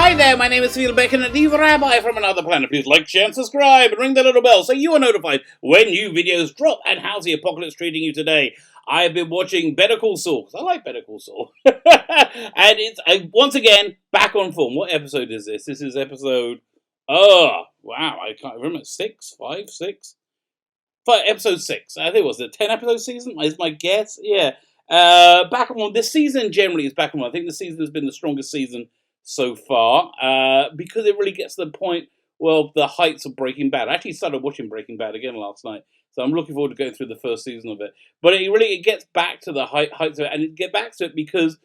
Hi there, my name is Phil Bacon and the Rabbi from another planet. Please like, share and subscribe and ring the little bell so you are notified when new videos drop. And how's the apocalypse treating you today? I've been watching Better Call Saul, because I like Better Call Saul. And it's, once again, back on form. What episode is this? This is episode, wow, I can't remember, 6, 5, 6? Episode 6. I think it was a 10 episode season, is my guess. Yeah. Back on, this season generally is back on. I think the season has been the strongest season so far, because it really gets to the point, well, the heights of Breaking Bad. I actually started watching Breaking Bad again last night, so I'm looking forward to going through the first season of it. But it gets back to the heights of it, and it gets back to it because,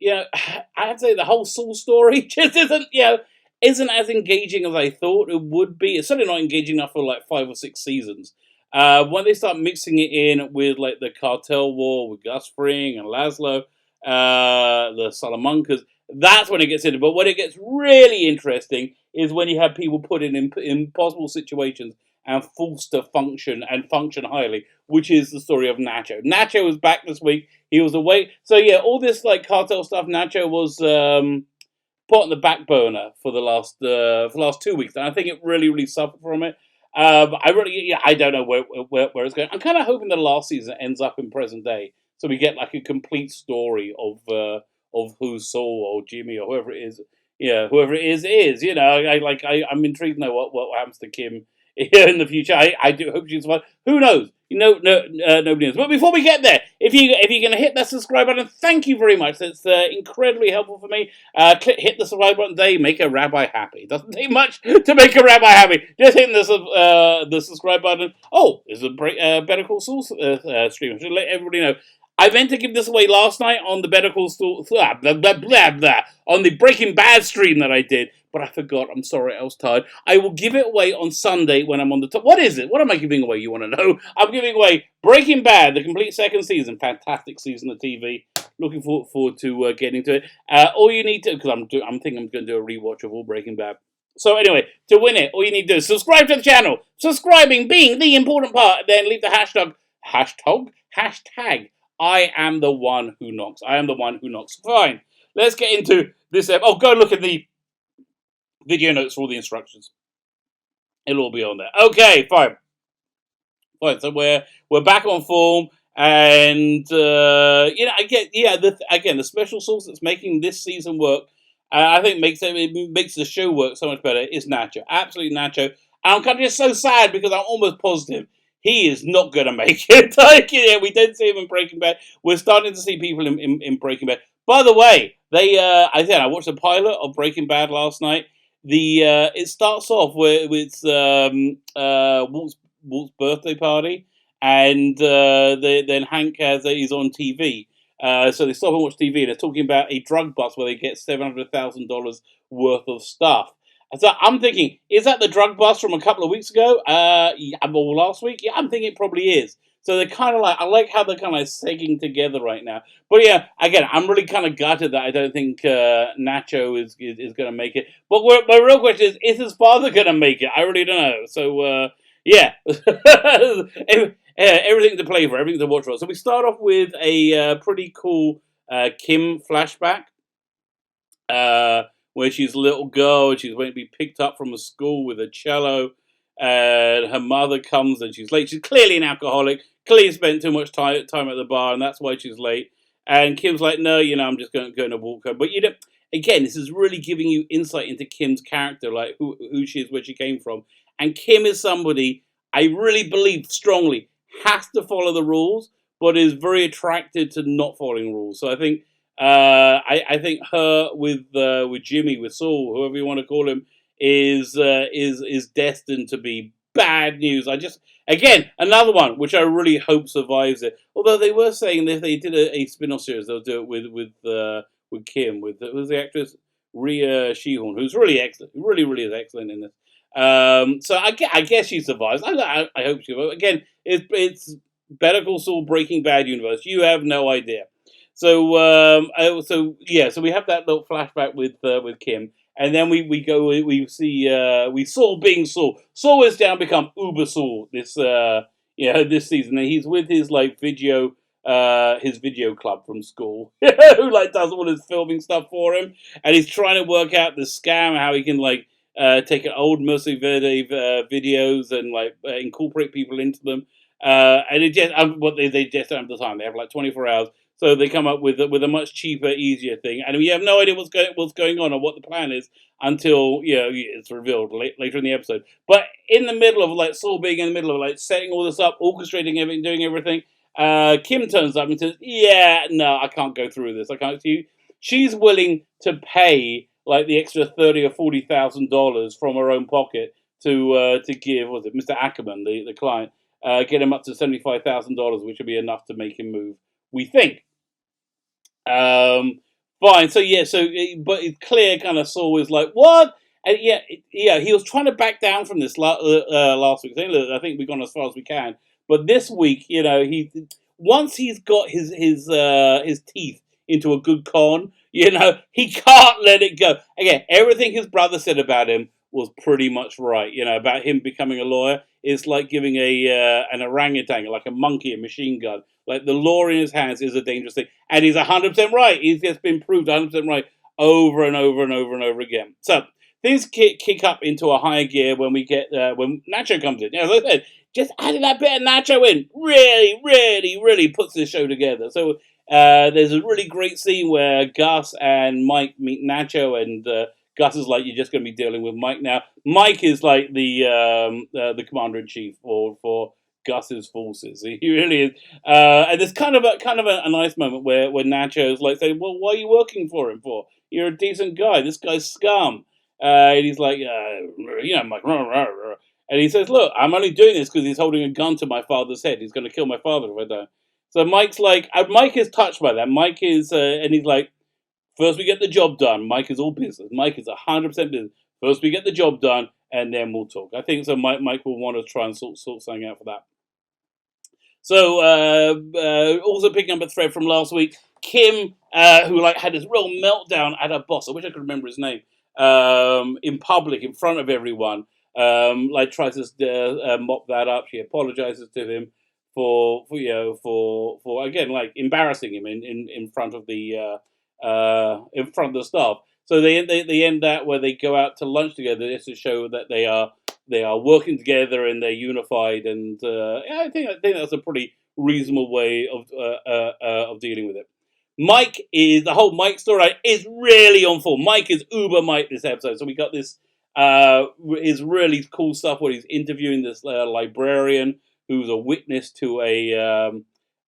I'd say the whole Saul story just isn't as engaging as I thought it would be. It's certainly not engaging enough for like 5 or 6 seasons. When they start mixing it in with like the cartel war with Gus Fring and Laszlo, the Salamancas, that's when it gets into. But when it gets really interesting is when you have people put in impossible situations and forced to function highly, which is the story of Nacho. Nacho was back this week. He was away. So yeah, all this like cartel stuff, Nacho was put on the back burner for the last 2 weeks, and I think it really suffered from it. I don't know where it's going. I'm kind of hoping the last season ends up in present day, so we get like a complete story of who's Saul or Jimmy or whoever it is. Yeah, whoever it is. I'm intrigued to know what happens to Kim in the future. I do hope she's fine. Who knows? Nobody knows. But before we get there, if you're going to hit that subscribe button, thank you very much. That's incredibly helpful for me. Hit the subscribe button today. Make a rabbi happy. It doesn't take much to make a rabbi happy. Just hitting the subscribe button. Oh, there's a Better Call Saul stream. I should let everybody know. I meant to give this away last night on the Better Call Saul, on the Breaking Bad stream that I did, but I forgot. I'm sorry, I was tired. I will give it away on Sunday when I'm on the top. What is it? What am I giving away? You want to know? I'm giving away Breaking Bad, the complete second season. Fantastic season of TV. Looking forward to getting to it. All you need to, because I'm thinking I'm going to do a rewatch of all Breaking Bad. So anyway, to win it, all you need to do is subscribe to the channel. Subscribing being the important part. Then leave the hashtag. I am the one who knocks. I am the one who knocks. Fine. Let's get into this. Go look at the video notes for all the instructions. It'll all be on there. Okay, fine. So we're back on form, and I get the special sauce that's making this season work. I think makes the show work so much better is Nacho. Absolutely Nacho. And I'm kind of just so sad because I'm almost positive he is not going to make it. We did see him in Breaking Bad. We're starting to see people in Breaking Bad. By the way, I watched a pilot of Breaking Bad last night. It starts off with Walt's birthday party, and then Hank he's on TV. So they stop and watch TV. They're talking about a drug bust where they get $700,000 worth of stuff. So I'm thinking, is that the drug bust from a couple of weeks ago? Or last week? Yeah, I'm thinking it probably is. So they're kind of like, I like how they're kind of segging together right now. But yeah, again, I'm really kind of gutted that I don't think Nacho is going to make it. But my real question is his father going to make it? I really don't know. So, yeah. Everything to play for, everything to watch for. So we start off with a pretty cool Kim flashback. Where she's a little girl and she's going to be picked up from a school with a cello, and her mother comes and she's late. She's clearly an alcoholic, clearly spent too much time at the bar, and that's why she's late. And Kim's like, no, I'm just going to walk her. But again, this is really giving you insight into Kim's character, like who she is, where she came from. And Kim is somebody I really believe strongly has to follow the rules, but is very attracted to not following rules. So I think I think her with Jimmy, with Saul, whoever you want to call him, is destined to be bad news. Again, another one which I really hope survives it. Although they were saying that if they did a spin-off series, they'll do it with Kim, who's the actress Rhea Shehorn, who's really excellent, really is excellent in this. So I guess she survives. I hope she will. Again, it's Better Call Saul Breaking Bad universe. You have no idea. So we have that little flashback with Kim, and then we see Saul being Saul. Saul is now become Uber Saul this season, and he's with his like video his video club from school, who like does all his filming stuff for him, and he's trying to work out the scam, how he can like take an old Mercy Verde videos and like incorporate people into them. And it just what they just don't have the time. They have like 24 hours, so they come up with a much cheaper, easier thing, and we have no idea what's going on or what the plan is until it's revealed later in the episode. But in the middle of like Saul being in the middle of like setting all this up, orchestrating everything, doing everything, Kim turns up and says, "Yeah, no, I can't go through this. I can't." She's willing to pay like the extra $30,000 or $40,000 from her own pocket to give, was it Mr. Ackerman, the client, get him up to $75,000, which would be enough to make him move. We think. Fine. So yeah. But it's clear, kind of Saul was like, "What?" And yeah. He was trying to back down from this last week. I think we've gone as far as we can. But this week, once he's got his teeth into a good con, he can't let it go. Again, everything his brother said about him was pretty much right. About him becoming a lawyer, it's like giving an orangutan, like a monkey, a machine gun. Like the law in his hands is a dangerous thing, and he's 100% right. He's just been proved 100% right over and over and over and over again. So things kick up into a higher gear when we get when Nacho comes in. As I said, just adding that bit of Nacho in really, really, really puts this show together. So there's a really great scene where Gus and Mike meet Nacho, and Gus is like, "You're just going to be dealing with Mike now." Mike is like the commander in chief for Gus's forces. He really is. And there's kind of a nice moment where Nacho's like saying, "Well, what are you working for him for? You're a decent guy. This guy's scum." And he's like, Mike. And he says, "Look, I'm only doing this because he's holding a gun to my father's head. He's going to kill my father if I don't." So Mike's like, Mike is touched by that. Mike is, and he's like, "First we get the job done." Mike is all business. Mike is 100% business. First we get the job done, and then we'll talk. I think so. Mike will want to try and sort something out for that. So, also picking up a thread from last week, Kim, who like had this real meltdown at her boss. I wish I could remember his name. In public, in front of everyone, like tries to mop that up. She apologizes to him for again like embarrassing him in front of the staff. So they end that where they go out to lunch together just to show that they are working together and they're unified, and I think that's a pretty reasonable way of dealing with it. The whole Mike story is really on full. Mike is uber Mike this episode. So we got this is really cool stuff where he's interviewing this librarian who's a witness to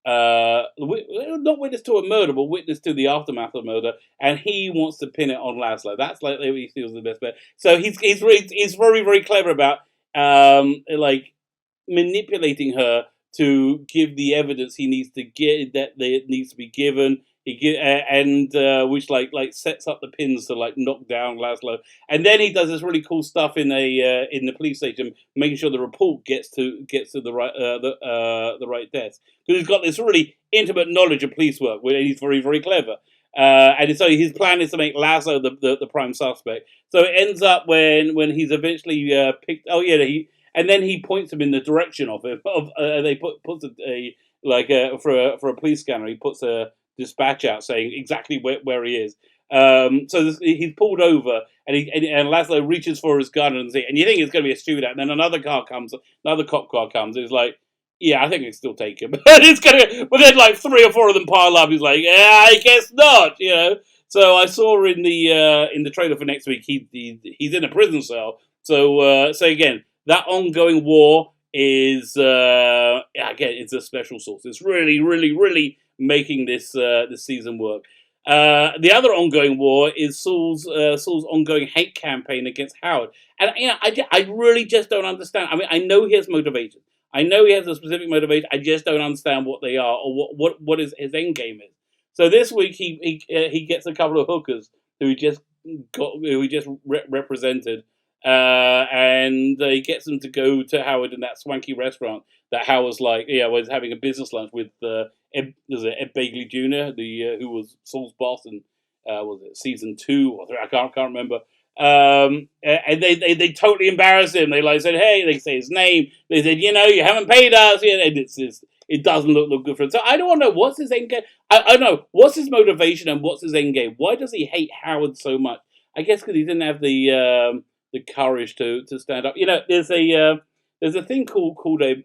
not witness to a murder, but witness to the aftermath of murder, and he wants to pin it on Laszlo. That's like what he feels the best bet. So he's very, very clever about like manipulating her to give the evidence he needs to get that it needs to be given. Which like sets up the pins to like knock down Laszlo, and then he does this really cool stuff in the police station, making sure the report gets to the right desk, because he's got this really intimate knowledge of police work, and he's very, very clever. And so his plan is to make Laszlo the prime suspect. So it ends up when he's eventually picked. And then he points him in the direction of him. They puts for a police scanner. He puts a dispatch out saying exactly where he is. He's pulled over, and Laszlo reaches for his gun, and you think it's going to be a shootout. And then another cop car comes. And he's like, "Yeah, I think I can still take him." But then like 3 or 4 of them pile up. He's like, "Yeah, I guess not." So I saw in the trailer for next week he's in a prison cell. So again, that ongoing war is again, it's a special sauce. It's really, really, really making this season work. The other ongoing war is Saul's ongoing hate campaign against Howard, and I really just don't understand. I mean, I know he has motivation. I know he has a specific motivation. I just don't understand what they are or what his end game is. So this week he gets a couple of hookers who he just represented. And he gets them to go to Howard in that swanky restaurant that Howard's was having a business lunch with Ed Begley Jr., who was Saul's boss in was it season 2 or 3? I can't remember. And they totally embarrass him. They said, "Hey," they say his name. They said, "You haven't paid us." And it's it doesn't look good for him. So I don't know what's his end game. I don't know what's his motivation and what's his end game. Why does he hate Howard so much? I guess because he didn't have the courage to stand up. There's a thing called a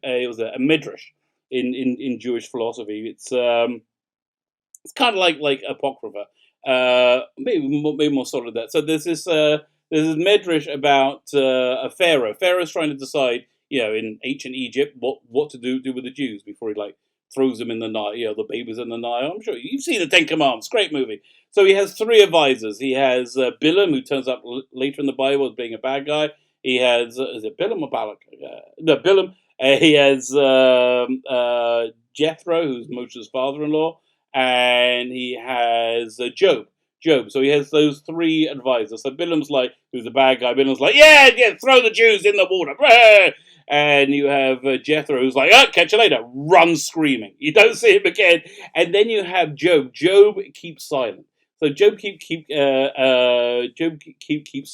midrash in Jewish philosophy. It's kind of like apocrypha, maybe more solid than that. So there's this medrash about a pharaoh. Pharaoh's trying to decide, in ancient Egypt, what to do with the Jews before he throws them in the Nile. The babies in the Nile. I'm sure you've seen the Ten Commandments. Great movie. So he has three advisors. He has Bilam, who turns up later in the Bible as being a bad guy. He has is it Bilam or Balak? No, Bilam. He has Jethro, who's Moshe's father-in-law, and he has Job. So he has those three advisors. So Bilam's who's the bad guy. Bilam's yeah, throw the Jews in the water. And you have Jethro, who's catch you later, runs screaming. You don't see him again. And then you have Job. Job keeps silent. So Job keeps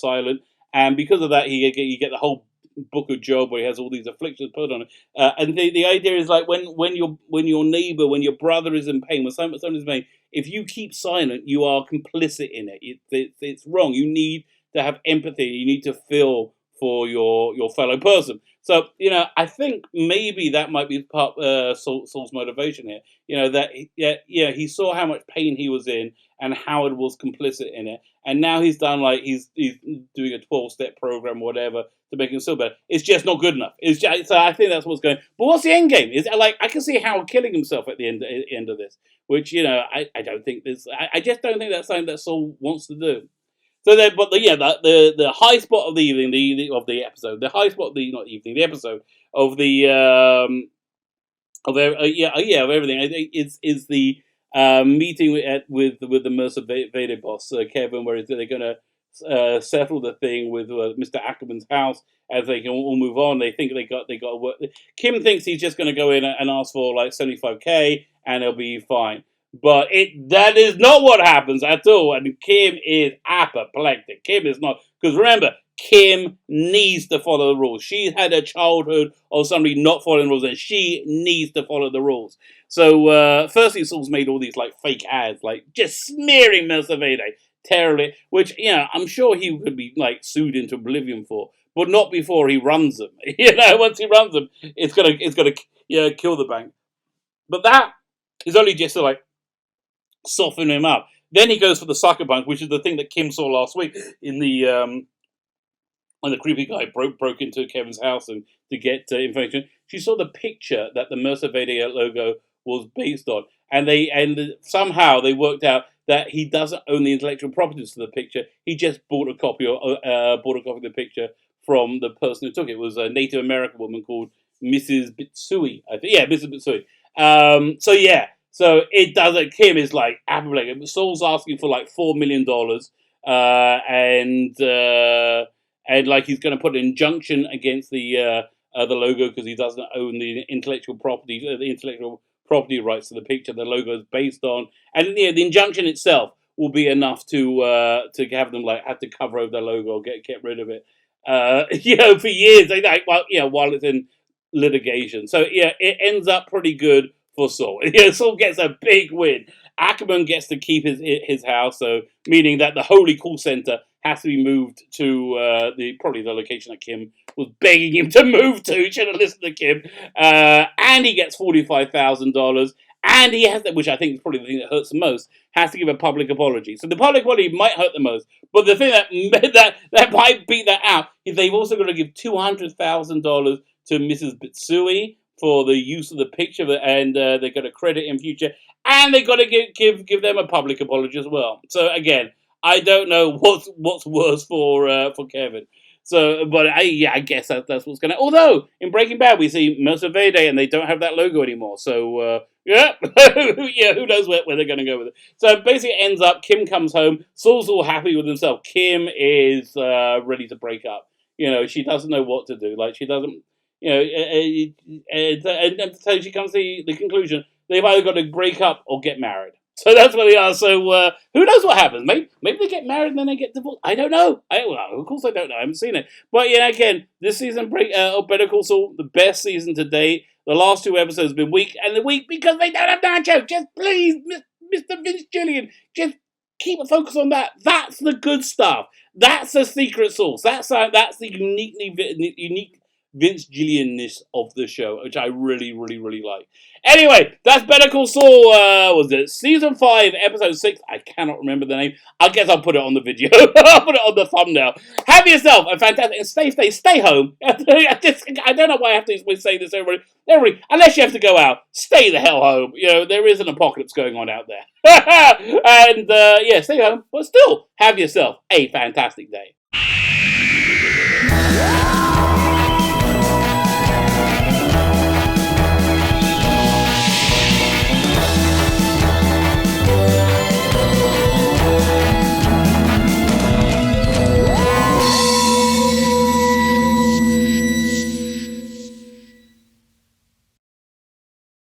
silent, and because of that, you get the whole book of Job where he has all these afflictions put on it. And the idea is when your neighbor, when your brother is in pain, when someone is in pain, if you keep silent, you are complicit in it. It's wrong. You need to have empathy. You need to feel for your fellow person. So I think maybe that might be part Saul's motivation here. That he saw how much pain he was in, and Howard was complicit in it, and now he's done he's doing a 12-step program, or whatever, to make him feel better. It's just not good enough. So I think that's what's going. But what's the end game? Is I can see Howard killing himself at the end of this, which I don't think this. I just don't think that's something that Saul wants to do. So the high spot of the evening, the episode, the high spot of the not evening, the episode of the of everything is the meeting with the Mercer Vader boss Kevin, where they're going to settle the thing with Mr. Ackerman's house as they can all move on. They think they got work. Kim thinks he's just going to go in and ask for $75K and it'll be fine. But that is not what happens at all. And Kim is apoplectic. Kim is not, because remember, Kim needs to follow the rules. She's had a childhood of somebody not following the rules, and she needs to follow the rules. So firstly, Saul's made all these fake ads, just smearing Mercer Vader terribly, which I'm sure he could be sued into oblivion for, but not before he runs them. Once he runs them, it's gonna kill the bank. But that is only just to soften him up. Then he goes for the sucker punch, which is the thing that Kim saw last week in the when the creepy guy broke into Kevin's house and to get information. She saw the picture that the Mercer Vader logo was based on, and somehow they worked out that he doesn't own the intellectual properties to the picture. He just bought a copy of the picture from the person who took it. It was a Native American woman called Mrs. Bitsui, I think. Yeah, Mrs. Bitsui. So it doesn't. Kim is apoplectic. Saul's asking for $4 million, and he's going to put an injunction against the logo because he doesn't own the intellectual property rights to the picture the logo is based on, and the injunction itself will be enough to have them have to cover over the logo or get rid of it. For years while it's in litigation. So it ends up pretty good for Saul. Saul gets a big win. Ackerman gets to keep his house, so meaning that the Holy Call Center has to be moved to probably the location that Kim was begging him to move to. He should have listened to Kim. And he gets $45,000. And he has, which I think is probably the thing that hurts the most, has to give a public apology. So the public apology might hurt the most, but the thing that might beat that out is they've also got to give $200,000 to Mrs. Bitsui for the use of the picture, and they're going to credit in future, and they've got to give them a public apology as well. So again, I don't know what's worse for Kevin. So, but I guess that's what's going to. Although in Breaking Bad we see Mercer Vader and they don't have that logo anymore. So who knows where they're going to go with it. So basically, it ends up Kim comes home. Saul's all happy with himself. Kim is ready to break up. She doesn't know what to do. She doesn't. And so she comes to the conclusion they've either got to break up or get married. So that's where they are. So who knows what happens? Maybe they get married and then they get divorced. I don't know. Of course I don't know. I haven't seen it. But again, this season of Better Call Saul, the best season to date. The last 2 episodes have been weak, and they're weak because they don't have Nacho. Just please, Mr. Vince Gillian, just keep a focus on that. That's the good stuff. That's the secret sauce. That's the unique Vince Gillian-ness of the show, which I really, really, really like. Anyway, that's Better Call Saul. Was it Season 5, Episode 6? I cannot remember the name. I guess I'll put it on the video. I'll put it on the thumbnail. Have yourself a fantastic, and stay home. I don't know why I have to say this, everybody, unless you have to go out, stay the hell home. You know, there is an apocalypse going on out there. And, yeah, stay home, but still, have yourself a fantastic day.